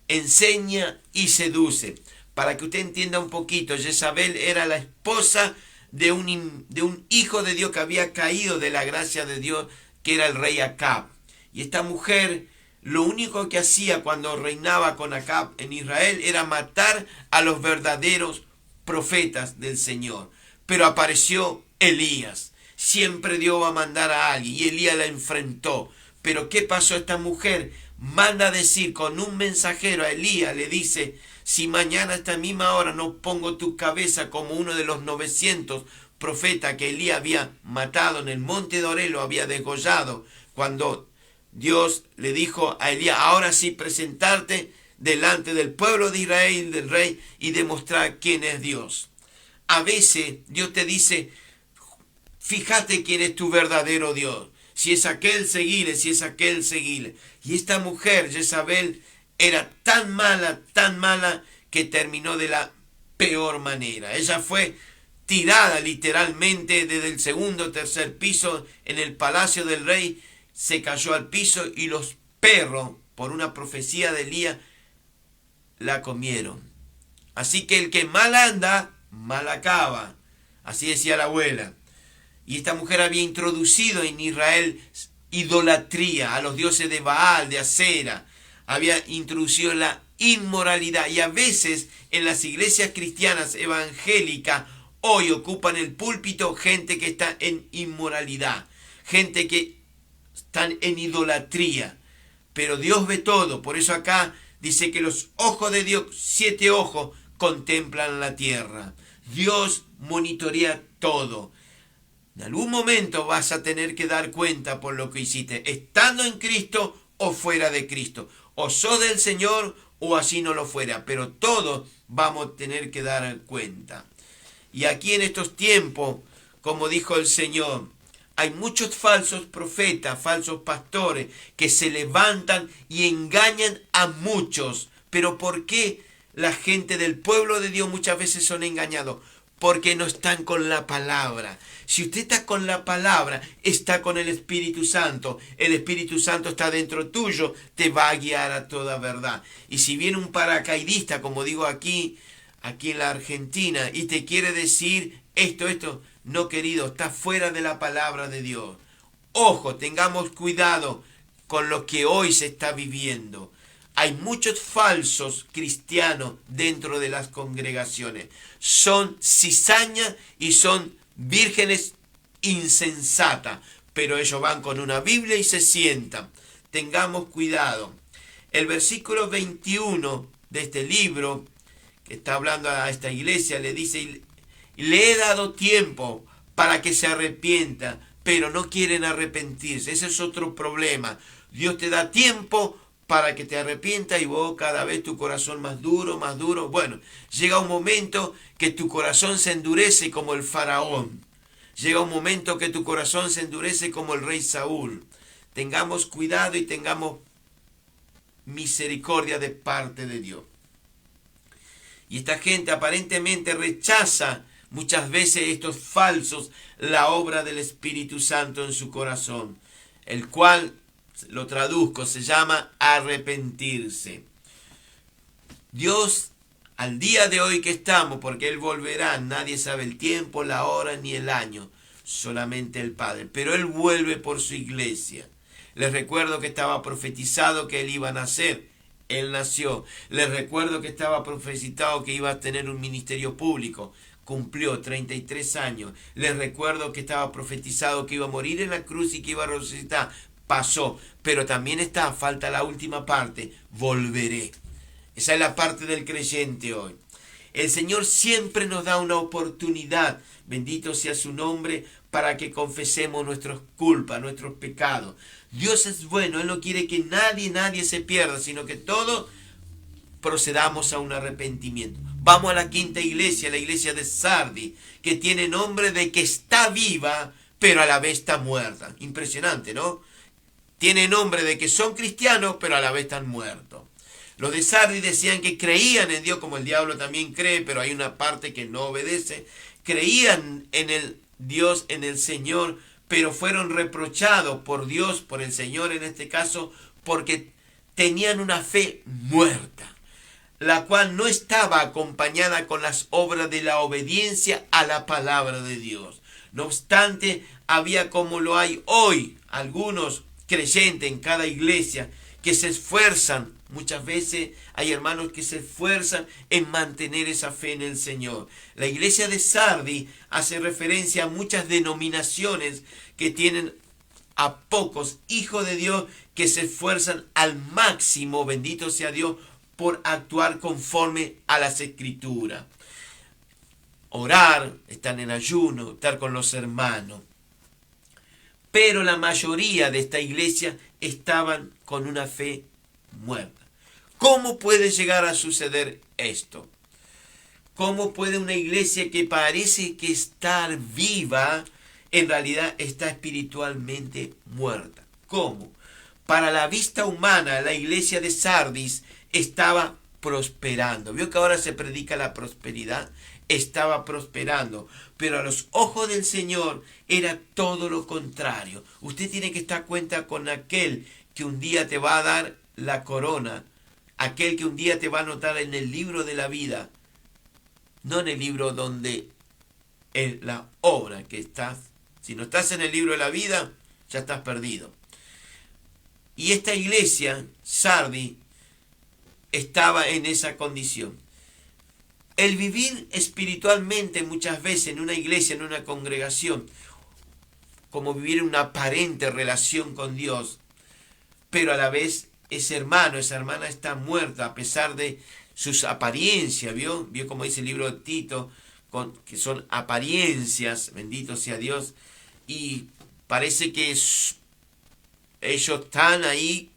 enseña y seduce. Para que usted entienda un poquito, Jezabel era la esposa de un hijo de Dios que había caído de la gracia de Dios, que era el rey Acab. Y esta mujer, lo único que hacía cuando reinaba con Acab en Israel era matar a los verdaderos profetas del Señor. Pero apareció Elías. Siempre Dios va a mandar a alguien y Elías la enfrentó. Pero ¿qué pasó? Esta mujer manda a decir con un mensajero a Elías, le dice: si mañana a esta misma hora no pongo tu cabeza como uno de los 900 profetas que Elías había matado en el monte de Oreb, lo había degollado, cuando Dios le dijo a Elías: ahora sí presentarte delante del pueblo de Israel, del rey, y demostrar quién es Dios. A veces Dios te dice: fíjate quién es tu verdadero Dios. Si es aquel, seguile, si es aquel, seguile. Y esta mujer, Jezabel, era tan mala, que terminó de la peor manera. Ella fue tirada literalmente desde el segundo o tercer piso en el palacio del rey, se cayó al piso y los perros, por una profecía de Elías, la comieron. Así que el que mal anda, mal acaba. Así decía la abuela. Y esta mujer había introducido en Israel idolatría a los dioses de Baal, de Acera. Había introducido la inmoralidad. Y a veces en las iglesias cristianas evangélicas hoy ocupan el púlpito gente que está en inmoralidad. Gente que está en idolatría. Pero Dios ve todo. Por eso acá dice que los ojos de Dios, 7 ojos, contemplan la tierra. Dios monitorea todo. En algún momento vas a tener que dar cuenta por lo que hiciste, estando en Cristo o fuera de Cristo. O sos del Señor o así no lo fuera, pero todos vamos a tener que dar cuenta. Y aquí en estos tiempos, como dijo el Señor, hay muchos falsos profetas, falsos pastores que se levantan y engañan a muchos. Pero ¿por qué la gente del pueblo de Dios muchas veces son engañados? Porque no están con la palabra. Si usted está con la palabra, está con el Espíritu Santo. El Espíritu Santo está dentro tuyo, te va a guiar a toda verdad. Y si viene un paracaidista, como digo aquí en la Argentina, y te quiere decir esto, no, querido, está fuera de la palabra de Dios. Ojo, tengamos cuidado con lo que hoy se está viviendo. Hay muchos falsos cristianos dentro de las congregaciones. Son cizañas y son vírgenes insensatas. Pero ellos van con una Biblia y se sientan. Tengamos cuidado. El versículo 21 de este libro, que está hablando a esta iglesia, le dice: le he dado tiempo para que se arrepienta, pero no quieren arrepentirse. Ese es otro problema. Dios te da tiempo para que te arrepientas y vos cada vez tu corazón más duro, más duro. Bueno, llega un momento que tu corazón se endurece como el faraón. Llega un momento que tu corazón se endurece como el rey Saúl. Tengamos cuidado y tengamos misericordia de parte de Dios. Y esta gente aparentemente rechaza muchas veces estos falsos la obra del Espíritu Santo en su corazón, el cual, lo traduzco, se llama arrepentirse. Dios, al día de hoy que estamos, porque Él volverá, nadie sabe el tiempo, la hora ni el año, solamente el Padre, pero Él vuelve por su iglesia. Les recuerdo que estaba profetizado que Él iba a nacer. Él nació. Les recuerdo que estaba profetizado que iba a tener un ministerio público. Cumplió 33 años. Les recuerdo que estaba profetizado que iba a morir en la cruz y que iba a resucitar. Pasó. Pero también falta la última parte. Volveré. Esa es la parte del creyente hoy. El Señor siempre nos da una oportunidad, bendito sea su nombre, para que confesemos nuestras culpas, nuestros pecados. Dios es bueno, Él no quiere que nadie se pierda, sino que todos procedamos a un arrepentimiento. Vamos a la quinta iglesia, la iglesia de Sardis, que tiene nombre de que está viva, pero a la vez está muerta. Impresionante, ¿no? Tiene nombre de que son cristianos, pero a la vez están muertos. Los de Sardis decían que creían en Dios, como el diablo también cree, pero hay una parte que no obedece. Creían en el Dios, en el Señor, pero fueron reprochados por Dios, por el Señor en este caso, porque tenían una fe muerta, la cual no estaba acompañada con las obras de la obediencia a la palabra de Dios. No obstante, había, como lo hay hoy, algunos creyentes en cada iglesia que se esfuerzan. Muchas veces hay hermanos que se esfuerzan en mantener esa fe en el Señor. La iglesia de Sardi hace referencia a muchas denominaciones que tienen a pocos hijos de Dios que se esfuerzan al máximo, bendito sea Dios, por actuar conforme a las Escrituras. Orar, estar en ayuno, estar con los hermanos. Pero la mayoría de esta iglesia estaban con una fe muerta. ¿Cómo puede llegar a suceder esto? ¿Cómo puede una iglesia que parece que está viva, en realidad está espiritualmente muerta? ¿Cómo? Para la vista humana, la iglesia de Sardis estaba prosperando. ¿Vio que ahora se predica la prosperidad? Estaba prosperando, pero a los ojos del Señor era todo lo contrario. Usted tiene que estar cuenta con aquel que un día te va a dar la corona, aquel que un día te va a anotar en el libro de la vida, no en el libro donde es la obra que estás. Si no estás en el libro de la vida, ya estás perdido. Y esta iglesia, Sardi, estaba en esa condición. El vivir espiritualmente muchas veces en una iglesia, en una congregación, como vivir una aparente relación con Dios, pero a la vez ese hermano, esa hermana está muerta a pesar de sus apariencias, ¿vio? ¿Vio como dice el libro de Tito? Que son apariencias, bendito sea Dios, y parece que ellos están ahí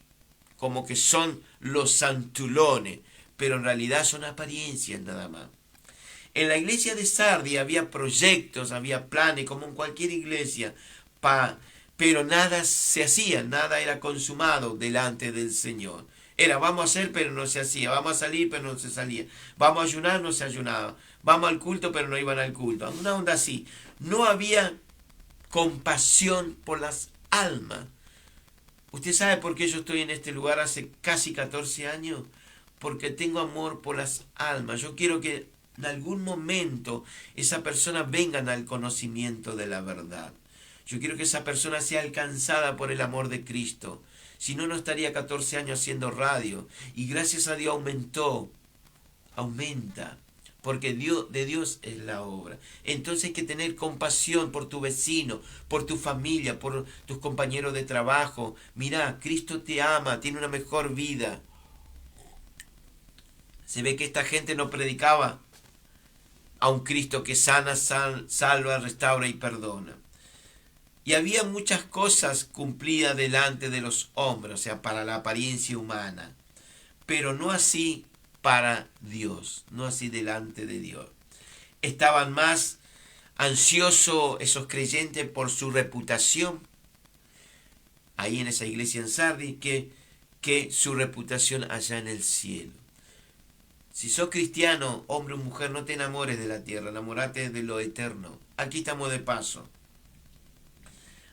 como que son los santulones, pero en realidad son apariencias nada más. En la iglesia de Sardi había proyectos, había planes, como en cualquier iglesia, pero nada se hacía, nada era consumado delante del Señor. Era, vamos a hacer, pero no se hacía, vamos a salir, pero no se salía, vamos a ayunar, no se ayunaba, vamos al culto, pero no iban al culto. Una onda así. No había compasión por las almas. ¿Usted sabe por qué yo estoy en este lugar hace casi 14 años? Porque tengo amor por las almas. Yo quiero que en algún momento esa persona venga al conocimiento de la verdad. Yo quiero que esa persona sea alcanzada por el amor de Cristo. Si no, no estaría 14 años haciendo radio. Y gracias a Dios aumenta. Porque de Dios es la obra. Entonces hay que tener compasión por tu vecino, por tu familia, por tus compañeros de trabajo. Mirá, Cristo te ama, tiene una mejor vida. Se ve que esta gente no predicaba a un Cristo que sana, salva, restaura y perdona. Y había muchas cosas cumplidas delante de los hombres, o sea, para la apariencia humana, pero no así para Dios, no así delante de Dios. Estaban más ansiosos esos creyentes por su reputación, ahí en esa iglesia en Sardi, que su reputación allá en el cielo. Si sos cristiano, hombre o mujer, no te enamores de la tierra, enamorate de lo eterno. Aquí estamos de paso.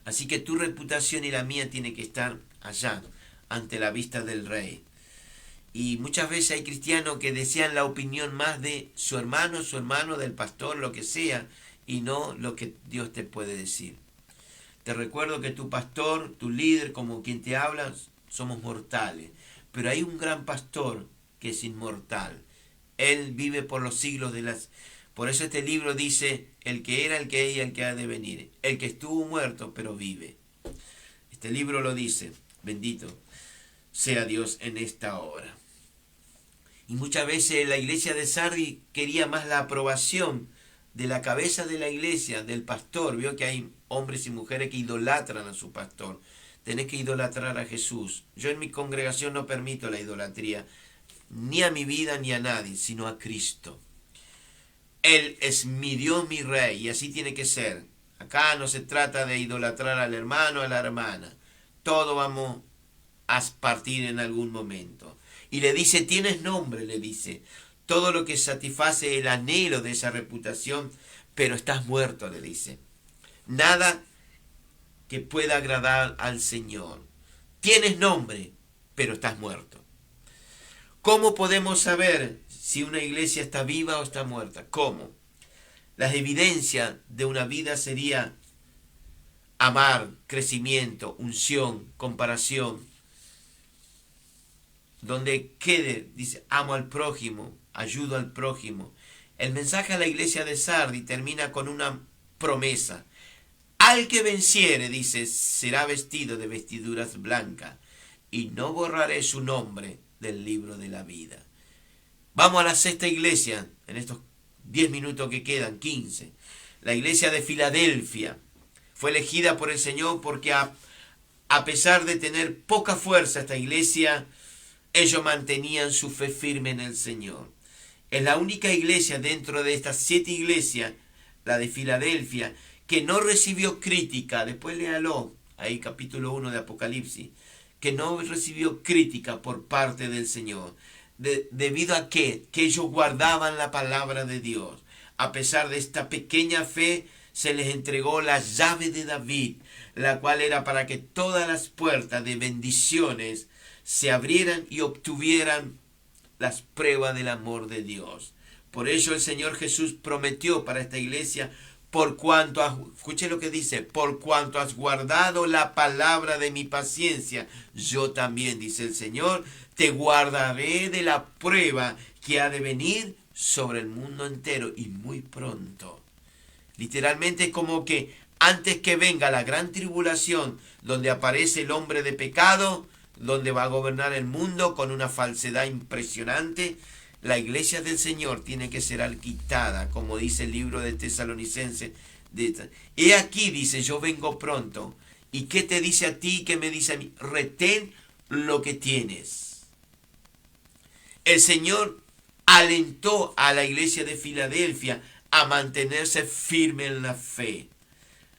Así que tu reputación y la mía tiene que estar allá, ante la vista del Rey. Y muchas veces hay cristianos que desean la opinión más de su hermano, del pastor, lo que sea, y no lo que Dios te puede decir. Te recuerdo que tu pastor, tu líder, como quien te habla, somos mortales. Pero hay un gran pastor que es inmortal. Él vive por los siglos de las... Por eso este libro dice, el que era, el que es y el que ha de venir. El que estuvo muerto, pero vive. Este libro lo dice. Bendito sea Dios en esta hora. Y muchas veces la iglesia de Sardi quería más la aprobación de la cabeza de la iglesia, del pastor. Vio que hay hombres y mujeres que idolatran a su pastor. Tenés que idolatrar a Jesús. Yo en mi congregación no permito la idolatría, ni a mi vida ni a nadie, sino a Cristo. Él es mi Dios, mi Rey, y así tiene que ser. Acá no se trata de idolatrar al hermano, a la hermana. Todos vamos a partir en algún momento. Y le dice, tienes nombre, le dice. Todo lo que satisface el anhelo de esa reputación, pero estás muerto, le dice. Nada que pueda agradar al Señor. Tienes nombre, pero estás muerto. ¿Cómo podemos saber si una iglesia está viva o está muerta? ¿Cómo? La evidencia de una vida sería amar, crecimiento, unción, comparación. donde quede, dice, amo al prójimo, ayudo al prójimo. El mensaje a la iglesia de Sardi termina con una promesa. Al que venciere, dice, será vestido de vestiduras blancas, y no borraré su nombre del libro de la vida. Vamos a la sexta iglesia, en estos 10 minutos que quedan, 15. La iglesia de Filadelfia fue elegida por el Señor porque a pesar de tener poca fuerza esta iglesia, ellos mantenían su fe firme en el Señor. Es la única iglesia dentro de estas 7 iglesias, la de Filadelfia, que no recibió crítica. Después léalo, ahí capítulo 1 de Apocalipsis, que no recibió crítica por parte del Señor. ¿Debido a qué? Que ellos guardaban la palabra de Dios. A pesar de esta pequeña fe, se les entregó la llave de David, la cual era para que todas las puertas de bendiciones se abrieran y obtuvieran las pruebas del amor de Dios. Por ello el Señor Jesús prometió para esta iglesia, escuche lo que dice, por cuanto has guardado la palabra de mi paciencia, yo también, dice el Señor, te guardaré de la prueba que ha de venir sobre el mundo entero y muy pronto. Literalmente es como que antes que venga la gran tribulación, donde aparece el hombre de pecado, donde va a gobernar el mundo con una falsedad impresionante, la iglesia del Señor tiene que ser quitada, como dice el libro de Tesalonicenses. He aquí, dice, yo vengo pronto. ¿Y qué te dice a ti? ¿Qué me dice a mí? Retén lo que tienes. El Señor alentó a la iglesia de Filadelfia a mantenerse firme en la fe.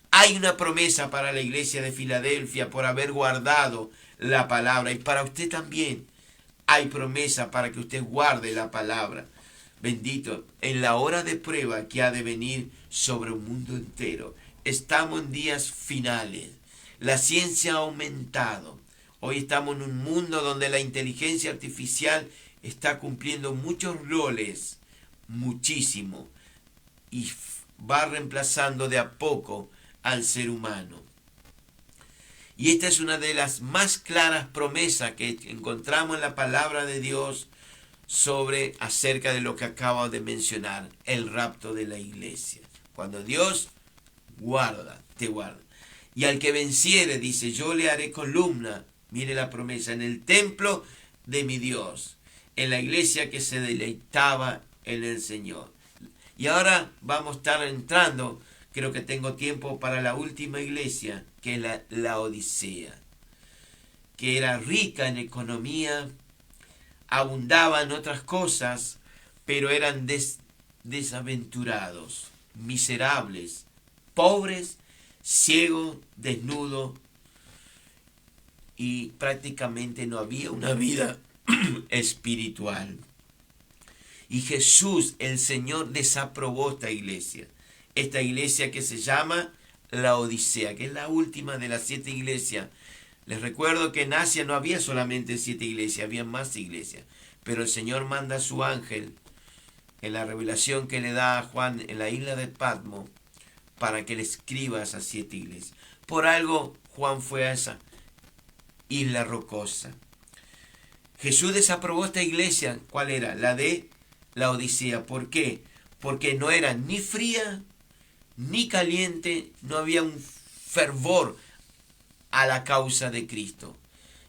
Hay una promesa para la iglesia de Filadelfia por haber guardado la palabra, y para usted también hay promesa para que usted guarde la palabra. Bendito, en la hora de prueba que ha de venir sobre un mundo entero. Estamos en días finales. La ciencia ha aumentado. Hoy estamos en un mundo donde la inteligencia artificial está cumpliendo muchos roles, muchísimo, y va reemplazando de a poco al ser humano. Y esta es una de las más claras promesas que encontramos en la palabra de Dios acerca de lo que acabo de mencionar, el rapto de la iglesia. Cuando Dios te guarda. Y al que venciere, dice, yo le haré columna, mire la promesa, en el templo de mi Dios, en la iglesia que se deleitaba en el Señor. Y ahora vamos a estar entrando, creo que tengo tiempo para la última iglesia, que es la Odisea, que era rica en economía, abundaba en otras cosas, pero eran desaventurados, miserables, pobres, ciegos, desnudos, y prácticamente no había una vida espiritual. Y Jesús, el Señor, desaprobó esta iglesia que se llama la Odisea, que es la última de las 7 iglesias. Les recuerdo que en Asia no había solamente 7 iglesias, había más iglesias. Pero el Señor manda a su ángel en la revelación que le da a Juan en la isla de Patmos para que le escriba a esas 7 iglesias. Por algo Juan fue a esa isla rocosa. Jesús desaprobó esta iglesia. ¿Cuál era? La de la Odisea. ¿Por qué? Porque no era ni fría ni caliente, no había un fervor a la causa de Cristo.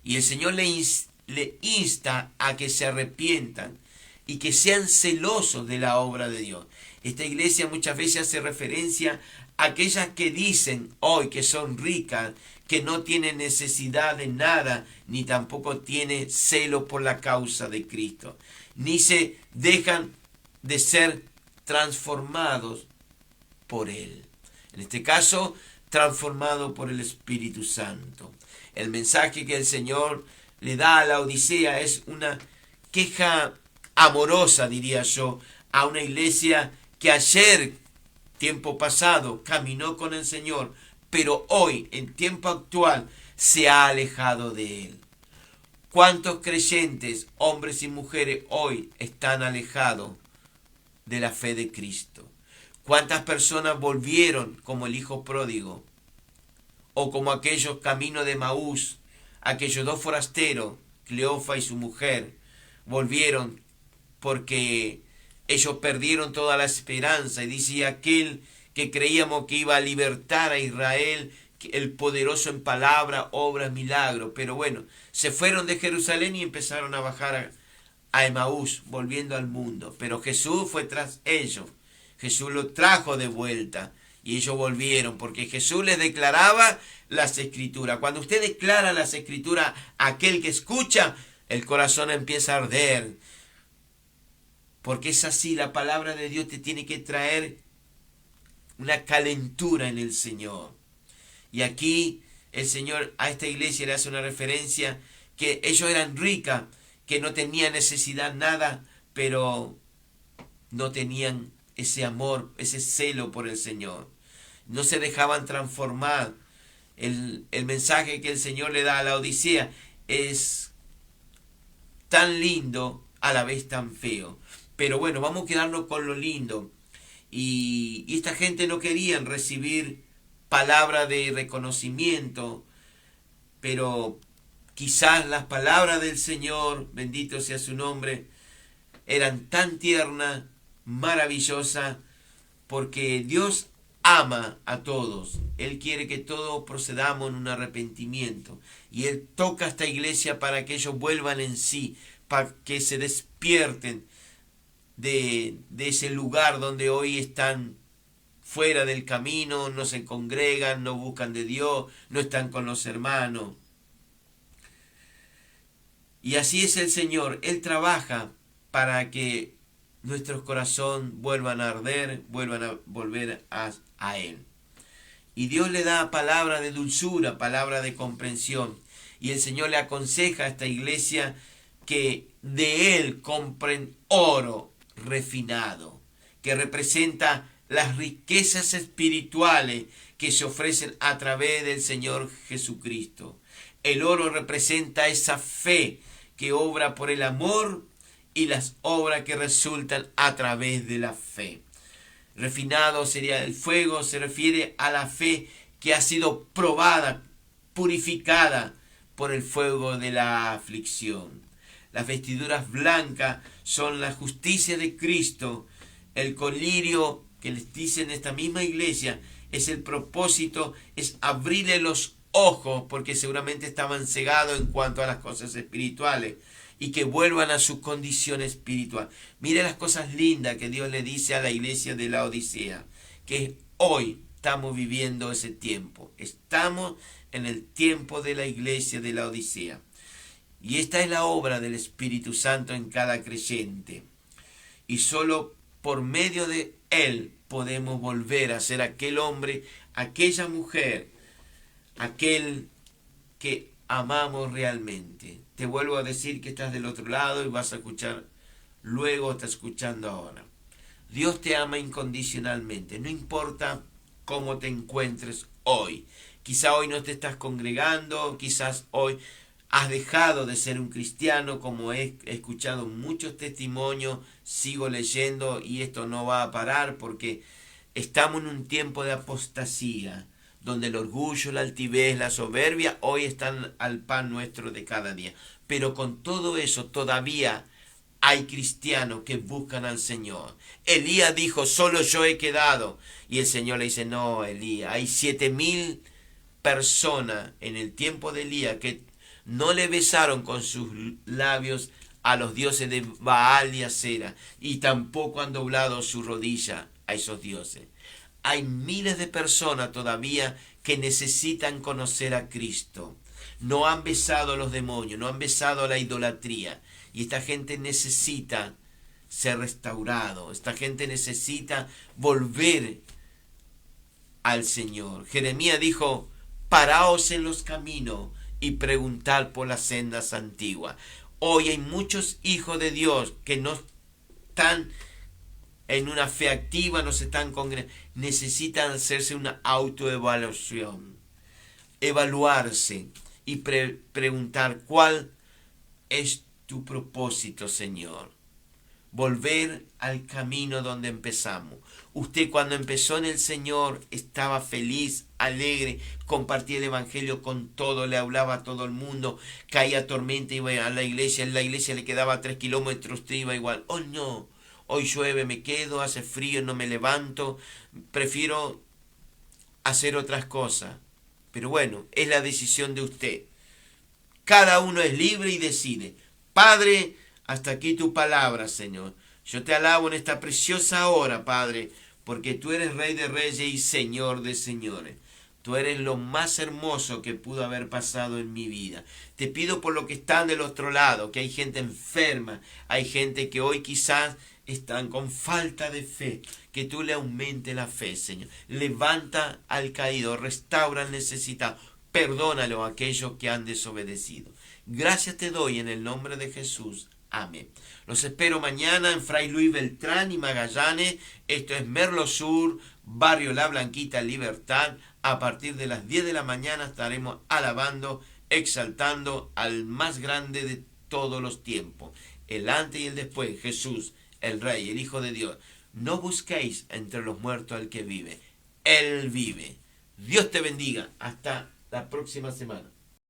Y el Señor le insta a que se arrepientan y que sean celosos de la obra de Dios. Esta iglesia muchas veces hace referencia a aquellas que dicen hoy que son ricas, que no tienen necesidad de nada, ni tampoco tienen celo por la causa de Cristo, ni se dejan de ser transformados por Él. En este caso, transformado por el Espíritu Santo. El mensaje que el Señor le da a la Odisea es una queja amorosa, diría yo, a una iglesia que ayer, tiempo pasado, caminó con el Señor, pero hoy, en tiempo actual, se ha alejado de Él. ¿Cuántos creyentes, hombres y mujeres, hoy están alejados de la fe de Cristo? ¿Cuántas personas volvieron como el hijo pródigo? O como aquellos caminos de Maús, aquellos 2 forasteros Cleofa y su mujer volvieron porque ellos perdieron toda la esperanza. Y dice, aquel que creíamos que iba a libertar a Israel, el poderoso en palabra, obras, milagros. Pero bueno, se fueron de Jerusalén y empezaron a bajar a Emaús, volviendo al mundo. Pero Jesús fue tras ellos. Jesús los trajo de vuelta y ellos volvieron porque Jesús les declaraba las Escrituras. Cuando usted declara las Escrituras a aquel que escucha, el corazón empieza a arder. Porque es así, la palabra de Dios te tiene que traer una calentura en el Señor. Y aquí el Señor a esta iglesia le hace una referencia que ellos eran ricas, que no tenían necesidad nada, pero no tenían ese amor, ese celo por el Señor. No se dejaban transformar. El mensaje que el Señor le da a la Odisea es tan lindo, a la vez tan feo. Pero bueno, vamos a quedarnos con lo lindo. Y esta gente no querían recibir palabra de reconocimiento, pero quizás las palabras del Señor, bendito sea su nombre, eran tan tiernas, maravillosas, porque Dios ama a todos. Él quiere que todos procedamos en un arrepentimiento. Y Él toca a esta iglesia para que ellos vuelvan en sí, para que se despierten de ese lugar donde hoy están fuera del camino, no se congregan, no buscan de Dios, no están con los hermanos. Y así es el Señor. Él trabaja para que nuestros corazones vuelvan a arder, vuelvan a volver a Él. Y Dios le da palabra de dulzura, palabra de comprensión. Y el Señor le aconseja a esta iglesia que de Él compren oro refinado, que representa las riquezas espirituales que se ofrecen a través del Señor Jesucristo. El oro representa esa fe que obra por el amor y las obras que resultan a través de la fe. Refinado sería el fuego, se refiere a la fe que ha sido probada, purificada por el fuego de la aflicción. Las vestiduras blancas son la justicia de Cristo. El colirio que les dice en esta misma iglesia es el propósito, es abrirle los ojos, porque seguramente estaban cegados en cuanto a las cosas espirituales, y que vuelvan a su condición espiritual. Mire las cosas lindas que Dios le dice a la iglesia de la Odisea, que hoy estamos viviendo ese tiempo. Estamos en el tiempo de la iglesia de la Odisea. Y esta es la obra del Espíritu Santo en cada creyente. Y solo por medio de Él podemos volver a ser aquel hombre, aquella mujer, aquel que amamos realmente. Te vuelvo a decir que estás del otro lado y vas a escuchar, luego estás escuchando ahora. Dios te ama incondicionalmente, no importa cómo te encuentres hoy. Quizá hoy no te estás congregando, quizás hoy has dejado de ser un cristiano, como he escuchado muchos testimonios, sigo leyendo y esto no va a parar porque estamos en un tiempo de apostasía, donde el orgullo, la altivez, la soberbia hoy están al pan nuestro de cada día. Pero con todo eso todavía hay cristianos que buscan al Señor. Elías dijo, solo yo he quedado. Y el Señor le dice, no, Elías, hay 7,000 personas en el tiempo de Elías que no le besaron con sus labios a los dioses de Baal y Acera, y tampoco han doblado su rodilla a esos dioses. Hay miles de personas todavía que necesitan conocer a Cristo. No han besado a los demonios, no han besado a la idolatría. Y esta gente necesita ser restaurado. Esta gente necesita volver al Señor. Jeremías dijo, paraos en los caminos y preguntad por las sendas antiguas. Hoy hay muchos hijos de Dios que no están en una fe activa, no se están congregando. Necesitan hacerse una autoevaluación, evaluarse y preguntar cuál es tu propósito, Señor. volver al camino donde empezamos. Usted cuando empezó en el Señor estaba feliz, alegre, compartía el Evangelio con todo, le hablaba a todo el mundo, caía tormenta, iba a la iglesia, en la iglesia le quedaba 3 kilómetros, usted iba igual. Oh no, hoy llueve, me quedo, hace frío, no me levanto, prefiero hacer otras cosas. Pero bueno, es la decisión de usted. Cada uno es libre y decide. Padre, hasta aquí tu palabra, Señor. Yo te alabo en esta preciosa hora, Padre, porque tú eres Rey de Reyes y Señor de Señores. Tú eres lo más hermoso que pudo haber pasado en mi vida. Te pido por lo que están del otro lado, que hay gente enferma, hay gente que hoy quizás están con falta de fe, que tú le aumente la fe, Señor. Levanta al caído, restaura al necesitado, perdónalo a aquellos que han desobedecido. Gracias te doy en el nombre de Jesús. Amén. Los espero mañana en Fray Luis Beltrán y Magallanes. Esto es Merlo Sur, Barrio La Blanquita, Libertad. A partir de las 10 de la mañana estaremos alabando, exaltando al más grande de todos los tiempos. El antes y el después, Jesús, el Rey, el Hijo de Dios. No busquéis entre los muertos al que vive. Él vive. Dios te bendiga. Hasta la próxima semana.